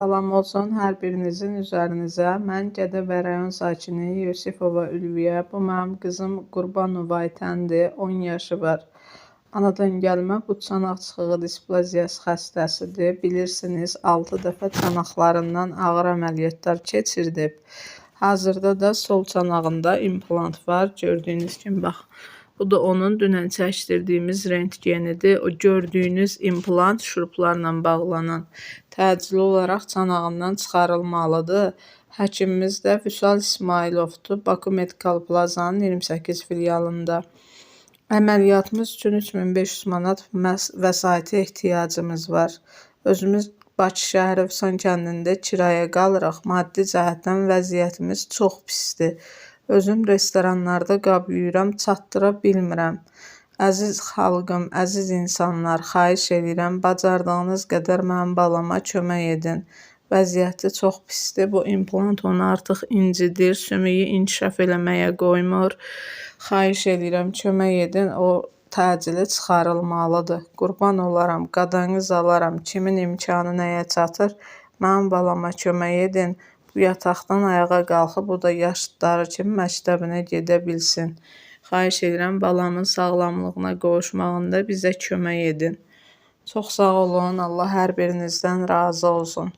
Salam olsun hər birinizin üzərinizə. Mən Gədəbəy rayon sakini Yusifova Ülviyə. Bu mənim qızım Qurbanova Aytəndir. 10 yaşı var. Anadan gəlmə bu çanaq çıxığı displaziyası xəstəsidir. Bilirsiniz, 6 dəfə çanaqlarından ağır əməliyyatlar keçirdib. Hazırda da sol çanağında implant var. Gördüyünüz kimi bax. Bu da onun dünən çəkdirdiyimiz rentgenidir. O gördüyünüz implant şuruplarla bağlanan təcili olaraq çanağından çıxarılmalıdır. Həkimimiz də Vüsal İsmailovdur. Baku Medikal Plazanın 28 filialında. Əməliyyatımız üçün 3500 manat vəsaitə ehtiyacımız var. Özümüz Bakı şəhəri Vüsan kəndində kirayə qalırıq. Maddi cəhətdən vəziyyətimiz çox pisdir. Özüm restoranlarda qab yuyuram, çatdıra bilmirəm. Əziz xalqım, əziz insanlar, xahiş edirəm, bacardığınız qədər mənim balama kömək edin. Vəziyyəti çox pisdir. Bu implant onu artıq incidir, sümüyü inkişaf eləməyə qoymur. Xahiş edirəm, kömək edin, o təcili çıxarılmalıdır. Qurban olaram, qadanız alaram, kimin imkanı nəyə çatır, mənim balama kömək edin. Bu yataqdan ayağa qalxıb, o da yaşlıları kimi məktəbinə gedə bilsin. Xahiş edirəm, balamın sağlamlığına qovuşmağında bizə kömək edin. Çox sağ olun, Allah hər birinizdən razı olsun.